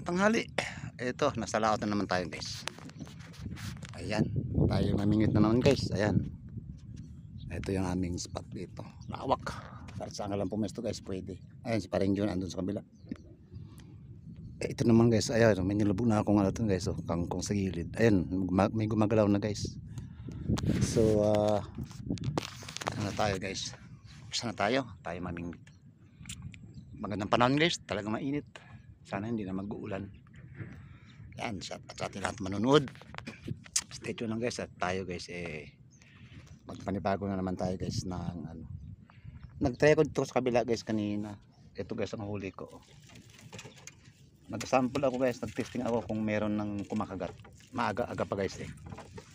tanghali. Ito, nasa laot na naman tayo guys. Ayan, tayo mamingit na naman guys. Ayan, ito yung aming spot dito. Lawak. Kahit saan ka lang pumesto guys, pwede. Ayan, si Paring John andun sa kabila. Ito naman guys, ayan, may nilubog na akong guys, oh, kangkong sa gilid. Ayan, may gumagalaw na guys. So, ano na tayo guys? Saan na tayo? Tayo mamingit. Magandang panahon guys, talagang mainit. Sana hindi na mag-uulan. Yan, at sa ating lahat manonood. Stay tuned lang guys, at tayo guys magpanibago na naman tayo guys ng ano. Nag-try ko dito sa kabila guys kanina. Ito guys ang huli ko. Nag-sample ako guys, nag-testing ako kung meron ng kumakagat. Maaga-aga pa guys eh.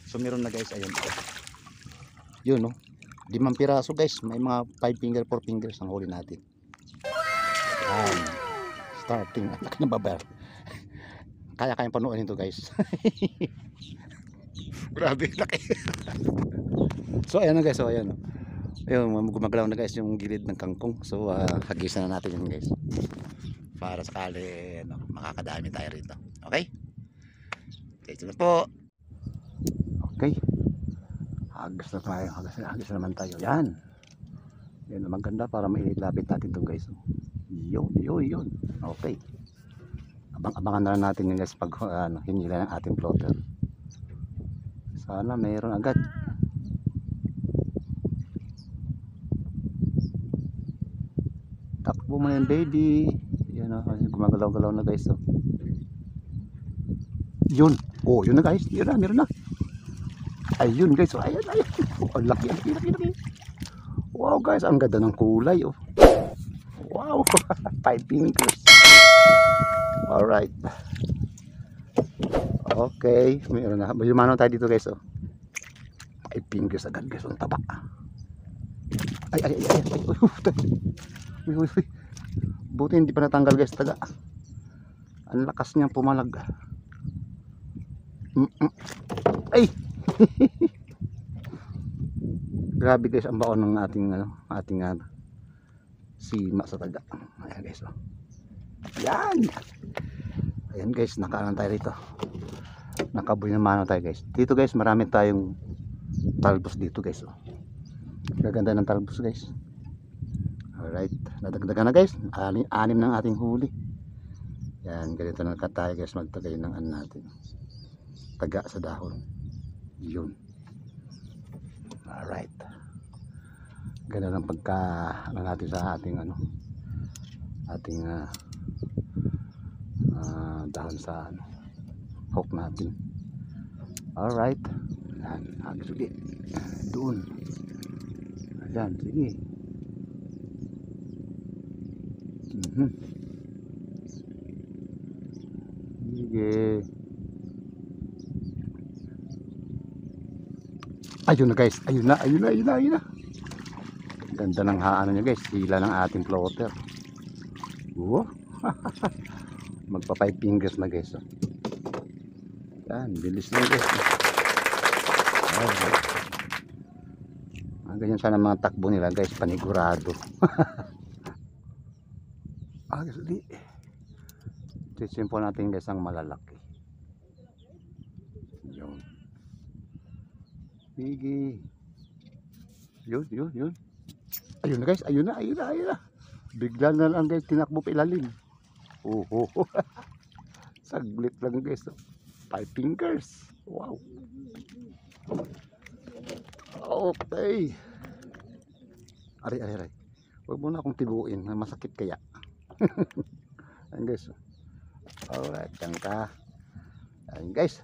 So meron na guys, ayun. Yun no. 5 piraso guys, may mga 5 finger, 4 fingers ang huli natin. Yan. Starting, laki ng babar. Kaya-kayang panuorin ito guys. Grabe, laki. So ayan na guys, so ayan. Ayun, gumagalaw na guys yung gilid ng kangkong. So hagisan na natin yun guys. Para sakali ano, makakadami tayo rito. Okay? Ito na po. Okay. Hagas na tayo, hagas na naman tayo. Yan. Yan na maganda para mailapit natin ito guys. Yun. Okay. Abangan na lang natin yung guys pag hinila ng ating plotter. Sana mayroon agad. Takbo mo yan baby. Yan o, gumagalaw-galaw na guys. Oh. Yun. Oh, yun na guys. Yun na, meron na. Ayun guys. Oh, ayun. Oh, laki. Wow guys, ang ganda ng kulay. Oh. Wow. 5 fingers. Alright. Okay, mayroon na. Mayumano tayo dito guys. Oh. 5 fingers agad guys. Ang taba. Ay. Uy. Buti hindi pa natanggal guys. Taga. Ang lakas niyang pumalag. Ay. Grabe guys ang baon ng ating sima sa taga. Ayan guys. Oh. Yan. Ayan guys, nakaanan tayo rito. Nakabuhay na mano tayo guys. Dito guys, marami tayong talbos dito guys. Oh. Gaganda ng talbos guys. Alright, nadagdagan na guys. Anim ng ating huli. Yan, ganito na tayo guys magtagay ng natin. Taga sa dahon. Yun. Alright. Ganda ng pagka natin sa ating ating dahon sa hook natin. Alright. Yan, sige. Doon. Ayan, sige. Sige. Ayun na guys. Ayun na. Ganda ng niya guys. Hila ng ating floater. Wow. Magpa 5 fingers na guys. Oh. Yan, bilis lang guys. Ganyan sana mga takbo nila guys, panigurado. Guys, sisimpo natin guys ang malalaki. Yun. Sige. Yun. Ayun na guys, ayun na. Bigla na lang guys, tinakbo pa ilalim. Oh. Saglit lang guys. 5 fingers. Wow. Okay. Aray. Huwag mo na akong tiguin. Masakit kaya. Ayan guys. Alright. Yan ka. Ayan guys.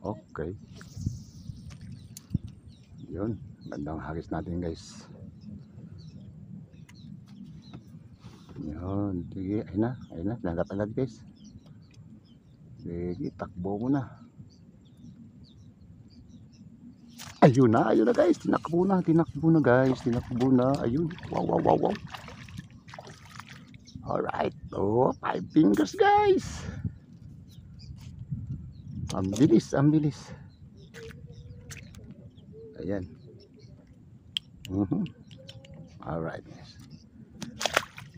Okay. Yun. Gandang hagis natin guys. Yun. Sige. Ayun na. Nagat-agad guys. Sige. Takbo mo na. Ayun na guys. Tinakbo na guys. Ayun. Wow. Alright. Oh, 5 fingers guys. Ang bilis. Ayan. Alright guys.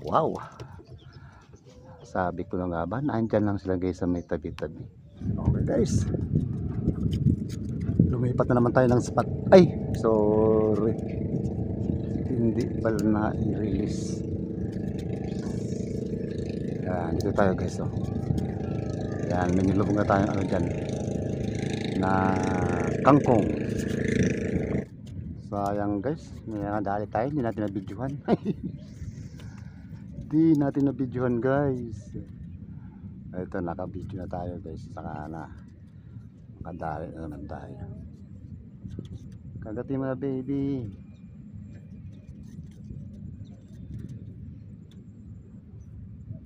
Wow. Sabi ko na nga ba, naandyan lang sila guys sa may tabi-tabi. Okay guys, lumipat na naman tayo ng spot. Ay, sorry, hindi pala na i-release. Yan, dito tayo guys. Oh. Yan, may nilubog na tayo ano dyan na kangkong. Sayang guys, may dali tayo, hindi natin nabidyohan. Hindi natin nabidyohan guys. Ito, nakabidyo na tayo guys. Saka na nakadali na naman tayo. Kagatin mo na baby.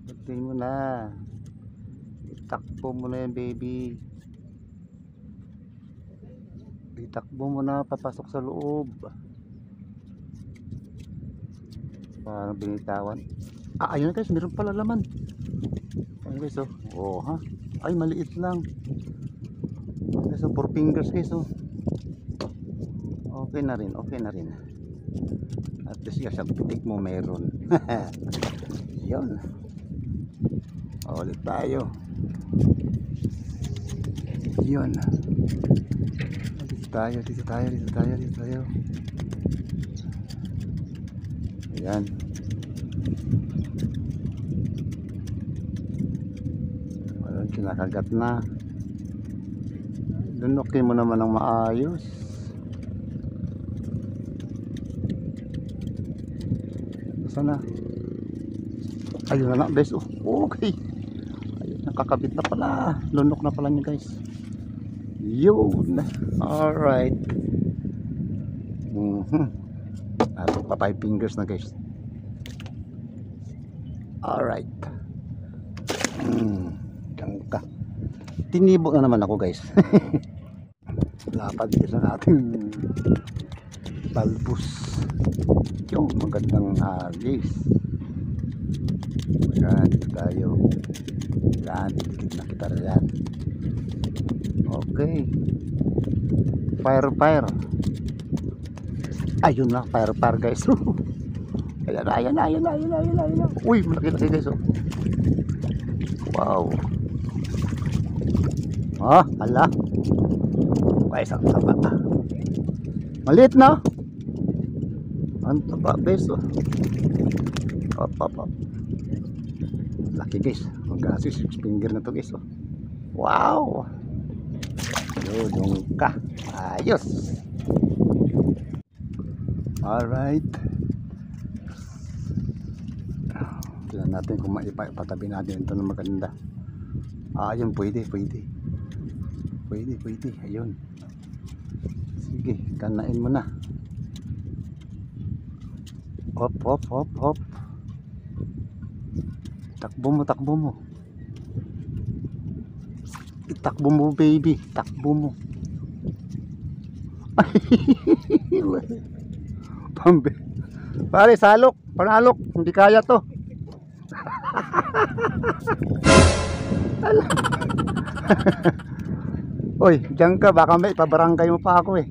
Kagatin mo na. Itakbo mo na yan baby. Itakbo mo na, papasok sa loob. Parang binitawan. Ayun guys, meron pala laman. Ayun guys, oh ha. Ay, maliit lang guys, 4 fingers guys. Okay na rin, okay na rin. At least sa pitik mo meron. Yun. Ulit tayo. Yun. Dito tayo, dito tayo, dito tayo, dito tayo. Ayan. Ayan, kinakagat na. Lunukin mo naman ng maayos. Sana. Ayun na lang guys. Okay. Ayun, nakakabit na pala. Lunok na pala niya guys. Yun. Alright. Pa 5 fingers na guys. Alright. Diyan ka. Tinibo na naman ako guys. Lapad din sa ating balbus. Yung magandang hagis. Ayan, dito tayo. Yan, dikit na kita yan. Okay. Fire, fire. Ayun na, fire, fire guys. Ayan, ayan, ayan, ayan, ayan, ayan. Uy, malaki-laki guys. Wow. Ala. Guys, ang taba. Maliit na. Ang taba guys. Up, up, up. Laki guys. Magkasi 6 finger na to guys. Wow. Yun ka. Ayos. Alright. Tignan natin kung maipatabi natin ito na maganda. Ayun, pwede, pwede. Pwede, pwede. Ayun. Sige, kanain mo na. Hop, hop, hop, hop. Takbo mo, takbo mo. Itakbo mo baby, takbo mo. Pambe. Pare, salok, panalok, hindi kaya to. Oy, diyan ka, baka may pabarangay mo pa ako eh.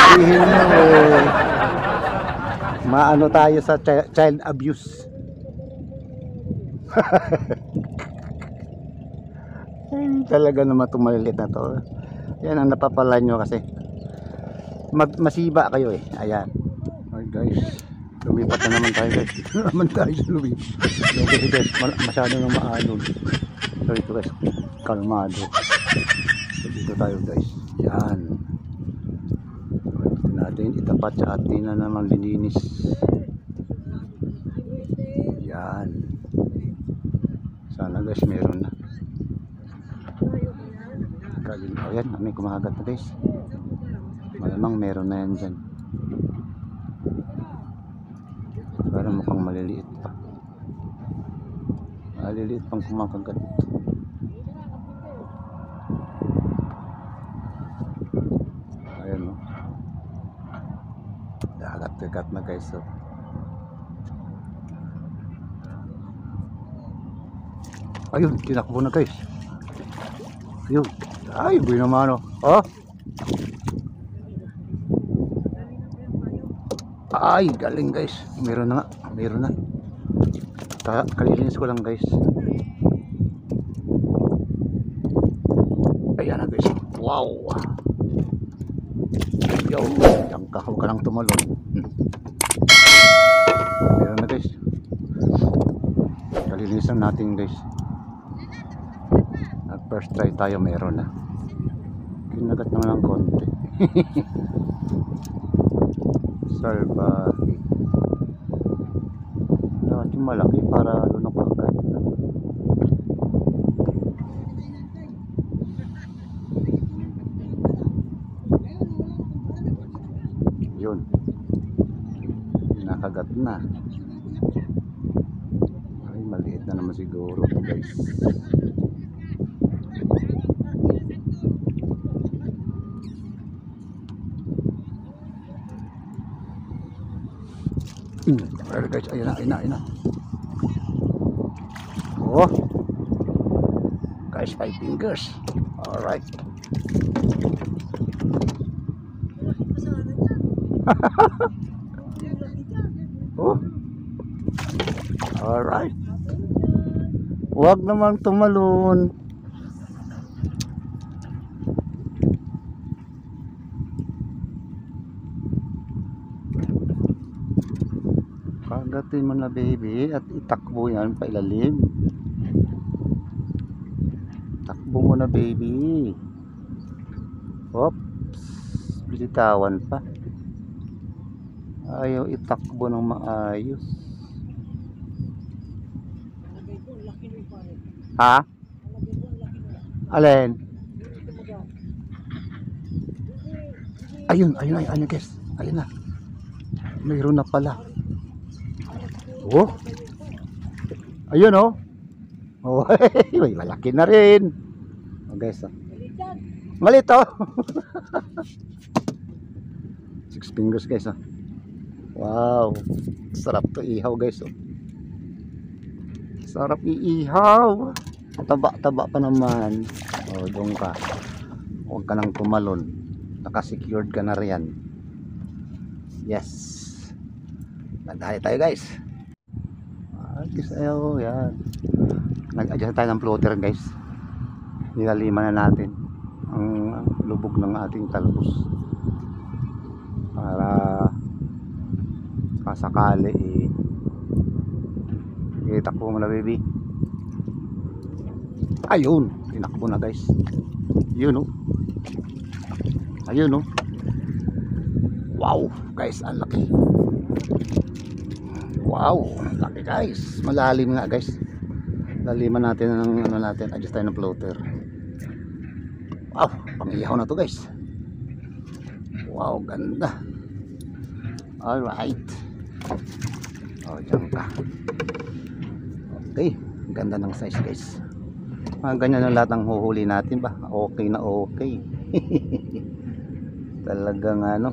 Sabihin mo eh. Maano tayo sa child abuse. Ay, talaga naman itong malilit na to. Yan ang napapala nyo kasi masiba kayo eh. Ayan. Ay guys, lumipat na naman tayo guys. Dito na naman tayo sa lumipat. Okay guys, masyado nang maalon. So ito guys, kalmado. So dito tayo guys. Yan. Dito natin itapat sa atin na naman lininis. Yan. Sana guys meron na. Ayan, may kumagat na guys. Malamang meron na yan dyan. Parang mukhang maliliit pa. Maliliit pang kumakagat. Ayan o. Dagat-dagat na guys. So. Ayun, tinakbo na guys. Ayun. Ay, buhay naman o. Oh. Ay, galing guys. Meron na nga. Meron na. Kalilinis ko lang guys. Ayan na guys. Wow. Yo, diyan ka. Huwag ka lang tumalon. Ayan na guys. Kalilinis lang natin guys. At first try tayo, meron na. Kinagat naman ng konti. Salvaje. Dapat yung malaki para lunok agad. Yun. Nakagat na. Ay, maliit na naman siguro ito guys. Alright guys, ayun na. Oh. Guys, 5 fingers. Alright. Oh. Alright. Huwag naman tumalon. Kagatin mo na baby at itakbo yan pa ilalim. Takbo mo na baby. Oops, bilitawan pa. Ayaw itakbo ng maayos. Ha? Alin? Ayun guys. Ayun na. Mayroon na pala. Oh. Ayun oh. Oh, may malaki na rin. Oh guys. Oh. Malit oh. 6 fingers guys oh. Wow. Sarap to ihaw guys oh. Sarap iihaw. Taba-taba pa naman. Oh, doon ka. Huwag ka nang tumalon. Naka-secured ka na riyan. Yes. Nagdali tayo guys. Guys, ayaw, yan. Nag-adjust tayo ng floater guys. Nilaliman na natin ang lubog ng ating talbos para kasakali itakbo mo na baby. Ayun, tinakbo na guys. Yun oh. Ayun oh. Wow guys, ang laki. Wow, laki guys. Malalim nga guys. Laliman natin ng ano natin, adjust tayo ng floater. Wow, pangihaw na to guys. Wow, ganda. Alright. Oh, dyan ka. Okay, ganda ng size guys. Ganyan ang lahat ng huhuli natin ba. Okay na okay. Talagang ano,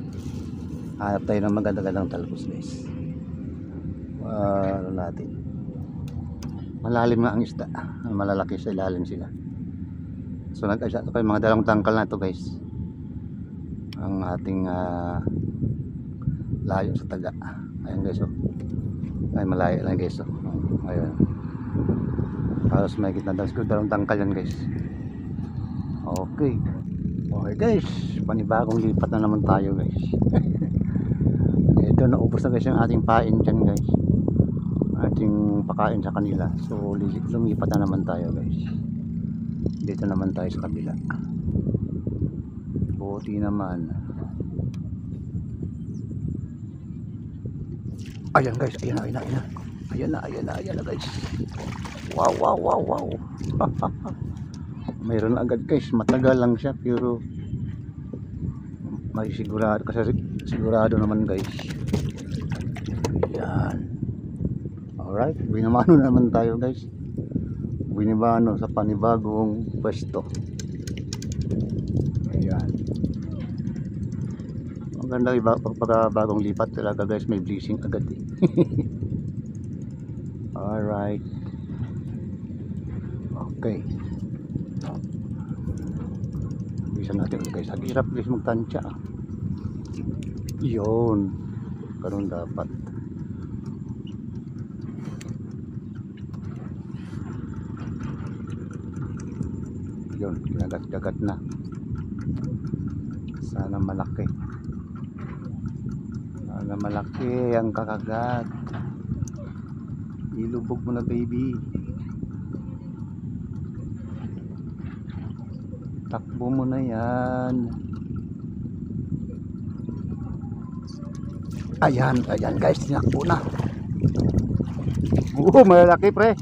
hanap tayo ng maganda-gandang talbos guys. Ano natin, malalim nga ang isda, malalaki sa ilalim sila. So nag-adjust ako yung mga dalawang tangkal na ito guys. Ang ating layo sa taga. Ayun guys oh. Ay malayo lang guys oh. Ayun. Halos may gitna daw siguro dalawang tangkal yan guys. Okay. Okay guys, panibagong lipat na naman tayo guys. Ito naubos na guys yung ating pain dyan guys. Ating pakain sa kanila. So lumipat na naman tayo guys. Dito naman tayo sa kabila. Buti naman. Ayan guys, ayan na guys. Wow. Mayroon agad guys, matagal lang siya pero may sigurado kasi sigurado naman guys. Ayan. Alright, binamano naman tayo guys. Binibano sa panibagong pwesto. Ayan. Ang ganda pagka bagong lipat talaga guys, may blessing agad eh. Alright. Okay. Bisa natin guys. Ang hirap guys magtansya. Yun. Ganun dapat. Yun, kinagat-gagat na. Sana malaki. Sana malaki ang kakagat. Ilubog mo na, baby. Takbo mo na yan. Ayan, ayan guys, tinakbo na. Malalaki pre.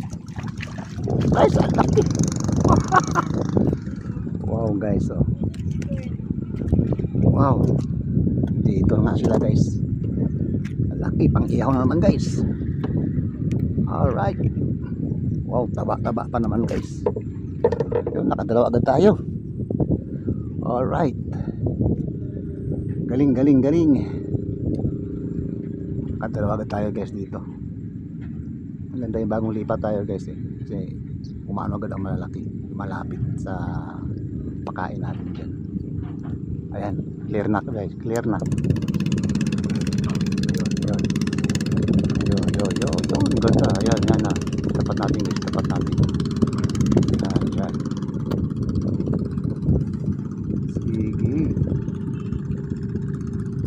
Guys, ang laki. Wow guys, oh. Wow. Dito nga sila guys. Laki, pang ihaw na naman guys. Alright. Wow, taba-taba pa naman guys. Yun, nakadalawa agad tayo. Alright. Galing, galing, galing. Nakadalawa agad tayo guys dito. Maganda yung bagong lipat tayo guys eh. Kasi umano agad ang malalaki. Malapit sa pakain natin dyan. Ayan, clear na guys, clear na. Yun, yun, yun, yun, yun, ganda. Ayan, yan na. Tapat natin guys, tapat natin. Ayan, dyan. Sige.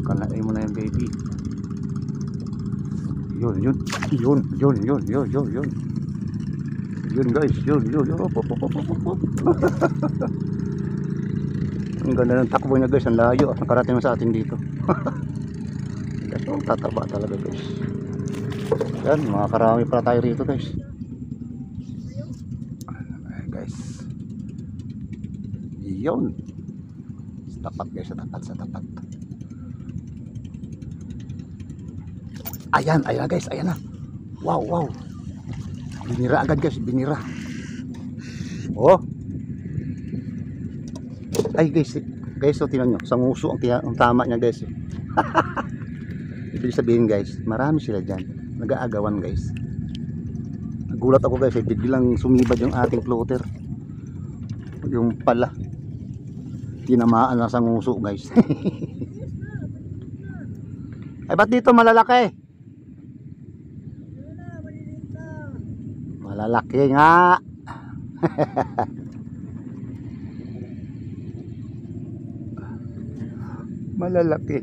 Kalain mo na yung baby. Yun, yun, yun, yun, yun, yun, yun, yun. Yun guys, yun, yun, yun. Ang ganda ng takbo niya guys, ang layo. Nakarating sa atin dito. Guys, oh, tataba talaga guys. Yan, makakarami pala tayo rito guys. Ayan guys. Yun. Sa tapat guys, sa tapat, sa tapat. Ayan, ayan guys, ayan na. Wow, wow. Binira agad guys, binira. Oh. Ay guys, guys, so tingnan nyo, sa nguso ang tama niya guys. Ibig sabihin guys, marami sila dyan. Nag-aagawan guys. Nagulat ako guys, biglang sumibad yung ating floater. Yung pala, tinamaan na sa nguso guys. Ay ba't dito malalaki? Malalaki nga. Malalaki.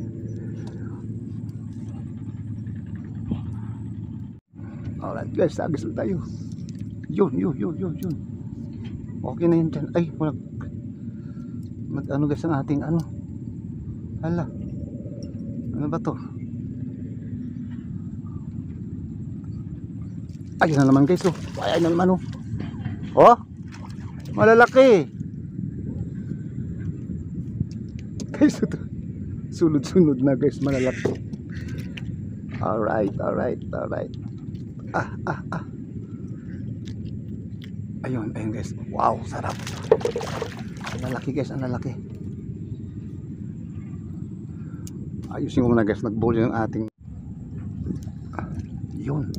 Alright guys, agis na tayo. Yun, yun, yun, yun, yun. Okay na yun dyan. Ay, wala. Ano guys ang ating ano? Hala. Ano ba to? Ayun na naman guys, oh. Ayun na naman, oh. Oh, malalaki. Guys, ito. Sunod-sunod na guys, malalaki. Alright, alright, alright. Ayun, ayun guys. Wow, sarap. Ang lalaki guys, ang lalaki. Ayusin ko muna guys, nag-bowl yung ating. Yun.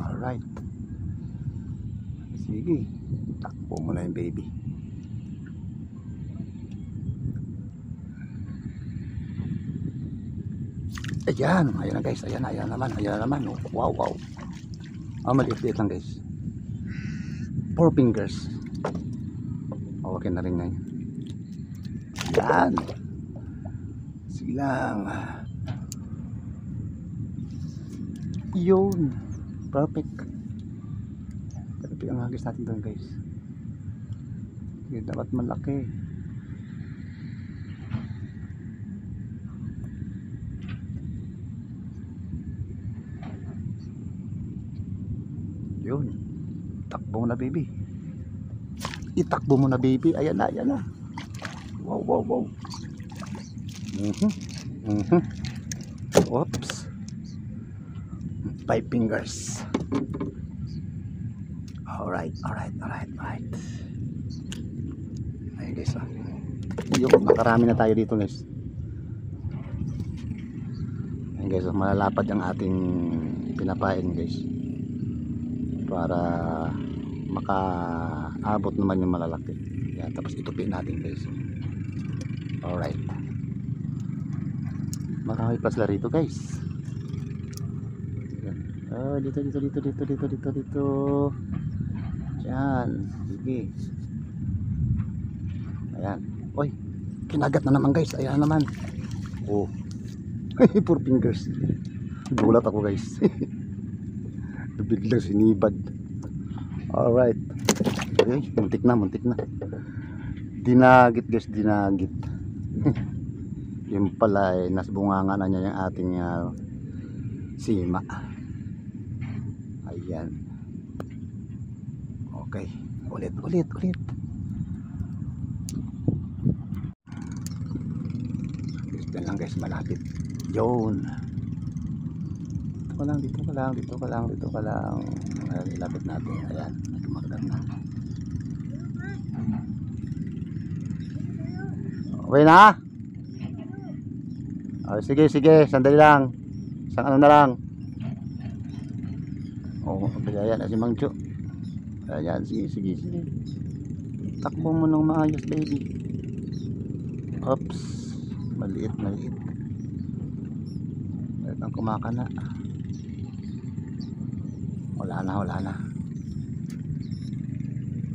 Alright. Sige, takbo mo na yung baby. Ayan, ayan na guys, ayan na, ayan naman, ayan naman. Oh. Wow, wow. Maliit-liit lang guys. 4 fingers. Okay na rin na yun. Ayan. Sige lang. Yun. Perfect. Perfect ang hagis natin doon guys. Sige, dapat malaki. Yun. Takbo mo na baby. Itakbo mo na baby. Ayan na, ayan na. Wow, wow, wow. Oops. 5 fingers. Alright, alright, alright, alright. Ayun guys, oh. Yung nakarami na tayo dito guys. Ayun guys, oh. Malalapad ang ating pinapain guys. Para makaabot naman yung malalaki. Yan, tapos itupin natin guys. Alright. Marami pa sila rito guys. Yan. Oh, dito. Yan. Sige. Ayan. Uy, kinagat na naman guys. Ayan naman. Oh. 4 fingers. Gulat ako guys. Biglang sinibad. Alright. Okay, muntik na. Dinagit guys, dinagit. Yung pala ay nasbungangan na niya yung ating sima. Ayan. Okay. Ulit. Gusto lang guys, malapit. Yun. Dito ka lang. Ayan, ilapit natin. Ayan, tumagal na. Okay na? Oh, sige, sandali lang. Isang ano na lang. Oh, okay, ayan, si Mang Jo. Ayan, sige. Takbo mo ng maayos, baby. Oops. Maliit. Ayan ang kumakana. Wala na.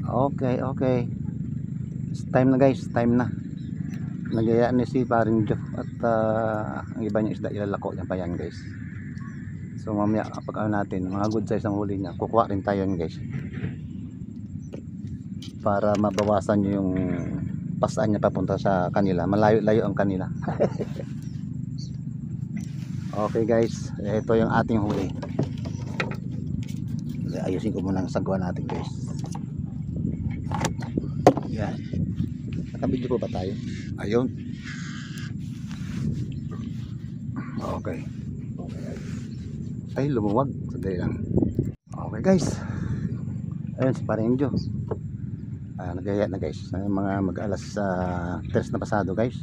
Okay. It's time na guys, Nagayaan ni si paring Jo at ang iba niya isda ilalako niya pa yan guys. So mamaya kapag ano natin, mga good size ang huli niya, kukuha rin tayo yan guys. Para mabawasan yung pasaan niya papunta sa kanila, malayo-layo ang kanila. Okay guys, ito yung ating huli. Ayusin ko muna ang sagwa natin guys. Yan. Nakabidyo po ba tayo? Ayun. Okay. Ay, lumuwag. Sandali lang. Okay guys. Ayun si paring Jo. Nagaya na guys. Mga mag-alas 3 na pasado guys.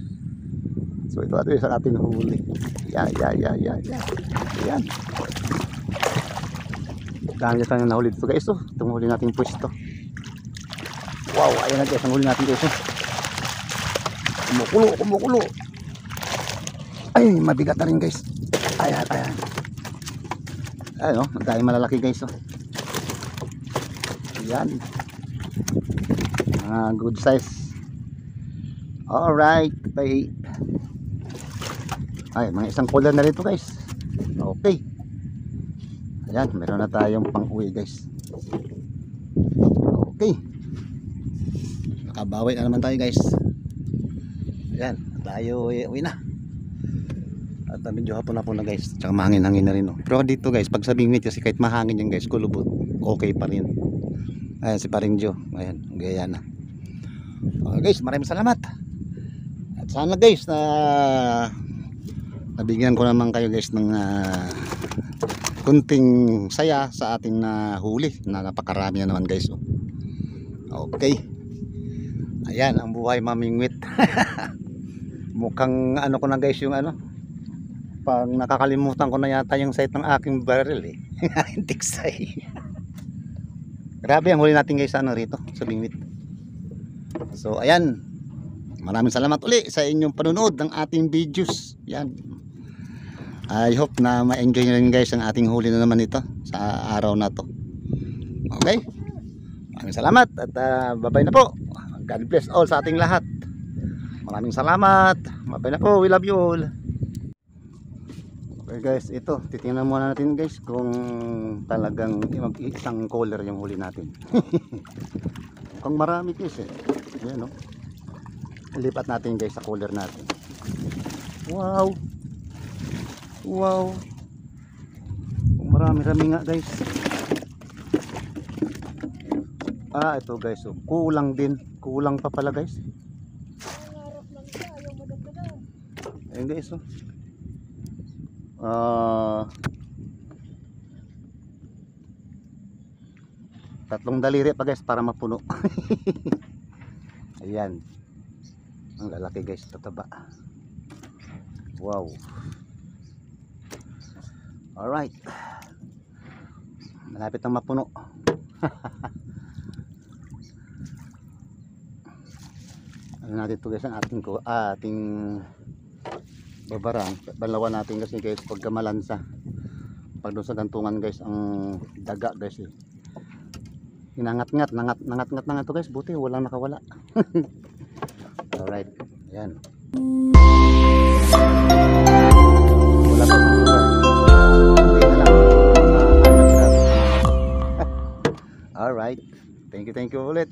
So ito yung sa ating huli. Yan. Dami na tayong nahuli dito guys. Itong huli nating pwesto. Wow, ayan na guys. Ang huli natin guys. Kumukulo. Ay, mabigat na rin guys. Ayan. Ayun, dahil malalaki guys. Ayan. Good size. Alright, bye. Ay, mga isang color na rito guys. Okay. Ayan, meron na tayong pang-uwi guys. Okay. Nakabawi na naman tayo guys. Ayan, tayo uwi na. At medyo hapon na guys. Tsaka mahangin-hangin na rin. Pero dito guys, pag sabing meet kasi kahit mahangin yan guys, kulubot, okay pa rin. Ayan si paring Jo. Ayan, gaya na. Okay guys, maraming salamat. At sana guys na nabigyan ko naman kayo guys ng kunting saya sa ating huli na napakarami na naman guys. Okay. Ayan ang buhay mamingwit. Mukhang ano ko na guys yung pag nakakalimutan ko na yata yung site ng aking barrel Tiksay. Grabe ang huli natin guys rito sa bingwit. So ayan, maraming salamat uli sa inyong panunod ng ating videos. Yan, I hope na ma-enjoy nyo rin guys ang ating huli na naman ito sa araw na to. Okay, maraming salamat at bye bye na po. God bless all sa ating lahat. Maraming salamat. Bye na po. We love you all. Okay guys, ito titingnan muna natin guys kung talagang mag-isang color yung huli natin. Mukhang marami guys Ayan lipat natin guys sa color natin. Wow. Marami nga guys. Ito guys kulang pa pala guys. Ayan guys tatlong daliri pa guys para mapuno. Ayan ang lalaki guys, tataba. Wow. Alright, malapit na mapuno. Ano natin ito guys ang ating babarang, balawan natin kasi guys pagka malansa, pag doon sa gantungan guys ang daga guys Nangat-ngat na nga to guys, buti walang nakawala. Alright, ayan. Wala pa sa lugar. Hindi na lang. Alright, thank you ulit.